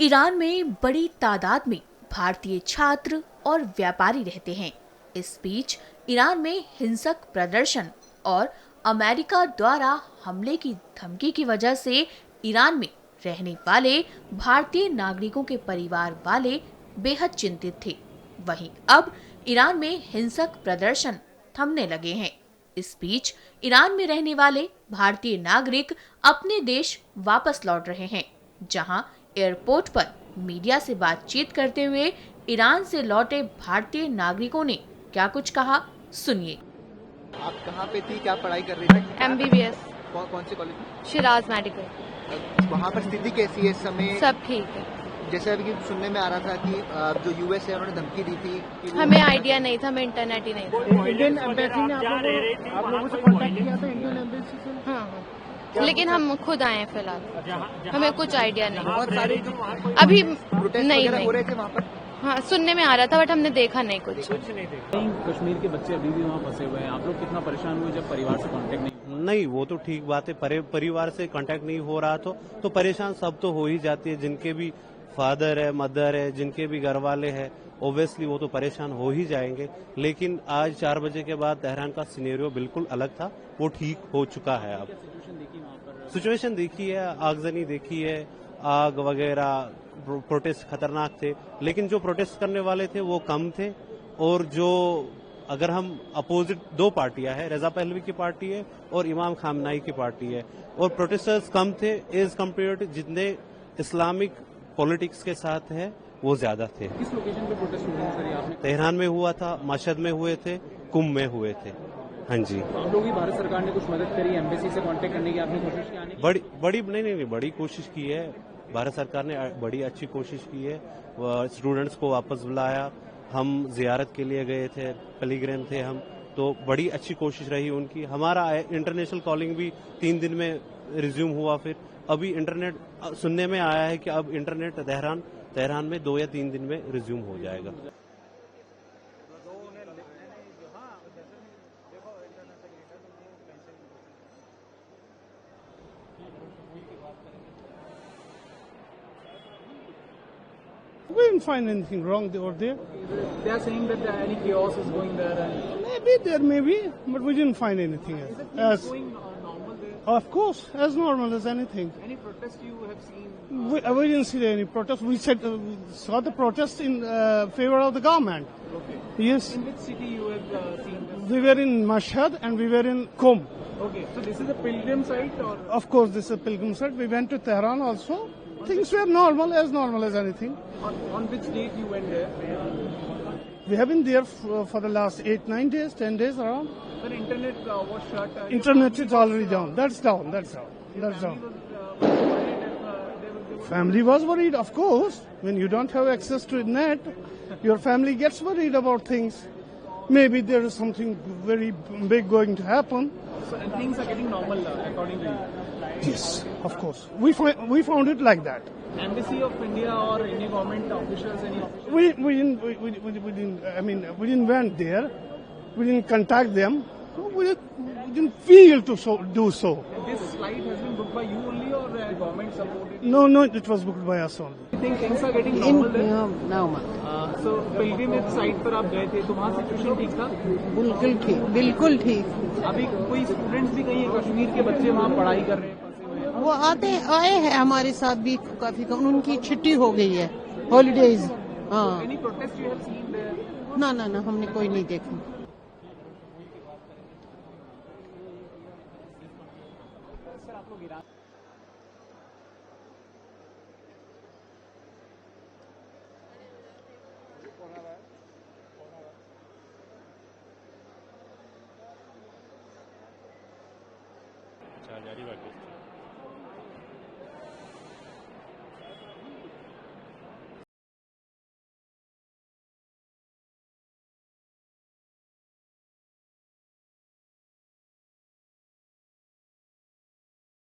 Iran में बड़ी तादाद में भारतीय छात्र और व्यापारी रहते हैं। इस बीच ईरान में हिंसक प्रदर्शन और अमेरिका द्वारा हमले की धमकी की वजह से ईरान में रहने वाले भारतीय नागरिकों के परिवार वाले बेहद चिंतित थे। वहीं अब ईरान में हिंसक प्रदर्शन थमने लगे हैं। इस बीच ईरान में रहने वाले भारतीय नागरिक अपने देश वापस लौट रहे हैं, जहां एयरपोर्ट पर मीडिया से बातचीत करते हुए ईरान से लौटे भारतीय नागरिकों ने क्या कुछ कहा, सुनिए। आप कहाँ पे थी, क्या पढ़ाई कर रही थी? MBBS। कौन से कॉलेज में? शिराज मेडिकल। वहाँ पर स्थिति कैसी है इस समय? सब ठीक है। जैसे अभी सुनने में आ रहा था कि जो यूएस है उन्होंने धमकी दी थी कि हमें आइडिया नहीं था, हमें इंटरनेट ही नहीं था। इंडियन एम्बेसी ने आप लोगों से कांटेक्ट किया था? इंडियन एम्बेसी से? हाँ, लेकिन हम खुद आए हैं फिलहाल, हमें कुछ आइडिया नहीं। बहुत सारे अभी प्रोटेस्ट नहीं हो रहे थे वहाँ पर। हाँ, सुनने में आ रहा था बट हमने देखा नहीं कुछ। कश्मीर के बच्चे अभी भी वहाँ फंसे हुए हैं। आप लोग कितना परेशान हुए जब परिवार से कांटेक्ट नहीं, वो तो ठीक बात है। परिवार से कांटेक्ट नहीं हो रहा तो परेशान सब तो हो ही जाती है। जिनके भी फादर है, मदर है, जिनके भी घर वाले हैं, ओब्वियसली वो तो परेशान हो ही जाएंगे। लेकिन आज 4 बजे के बाद तेहरान का सिनेरियो बिल्कुल अलग था, वो ठीक हो चुका है। अब सिचुएशन देखी है, आगजनी देखी है, आग वगैरह, प्रोटेस्ट खतरनाक थे। लेकिन जो प्रोटेस्ट करने वाले थे वो कम थे, और जो अगर हम अपोजिट 2 पार्टियां हैं, रजा पहलवी की पार्टी है और इमाम खामनाई की पार्टी है, और प्रोटेस्टर्स कम थे एज कम्पेयर टू जितने इस्लामिक पॉलिटिक्स के साथ है वो ज्यादा थे। किस लोकेशन पे प्रोटेस्ट हुआ करी आपने? तेहरान में हुआ था, मशहद में हुए थे, कुंभ में हुए थे। हाँ जी। आप लोग भी भारत सरकार ने कुछ मदद करी, एम्बेसी से कांटेक्ट करने की आपने कोशिश की? आने की बड़ी कोशिश की है। भारत सरकार ने बड़ी अच्छी कोशिश की है। स्टूडेंट्स को वापस बुलाया, हम जियारत के लिए गए थे, पिलग्रिम थे हम, तो बड़ी अच्छी कोशिश रही उनकी। हमारा इंटरनेशनल कॉलिंग भी 3 दिन में रिज्यूम हुआ। फिर अभी इंटरनेट सुनने में आया है कि अब इंटरनेट तेहरान में 2 या 3 दिन में रिज्यूम हो जाएगा। We didn't find anything wrong over there. They are saying that any chaos is going there. Maybe there may be, but we didn't find anything else. Is it going normal there? Of course, as normal as anything. Any protest you have seen? We didn't see any protest. We saw the protest in favor of the government. Okay. Yes. In which city you have seen this? We were in Mashhad and we were in Qom. Okay. So this is a pilgrim site or? Of course, this is a pilgrim site. We went to Tehran also. Things were normal as anything. On which date you went there? We have been there for the last 8, 9 days, 10 days around. But internet was shut. Internet is already down. That's down. Family was worried, of course. When you don't have access to net, your family gets worried about things. Maybe there is something very big going to happen. So and things are getting normal according to you? Yes, of course. We found it like that. Embassy of India or any government officials, any officials? We didn't went there. We didn't contact them. We didn't feel to do so. This flight has been booked by you only or government supported? No, it was booked by us only. You think things are getting normal there? normal. So pilgrimage site पर आप गए थे तो वहाँ situation ठीक था? बिल्कुल ठीक। अभी कोई स्टूडेंट्स भी कहीं कश्मीर के बच्चे वहाँ पढ़ाई कर रहे हैं, फंसे हुए हैं? वो आए हैं हमारे साथ भी काफी कम, उनकी छुट्टी हो गई है, हॉलीडेज। हाँ। Any protest you have seen there? ना हमने कोई नहीं देखा। जारी बाकी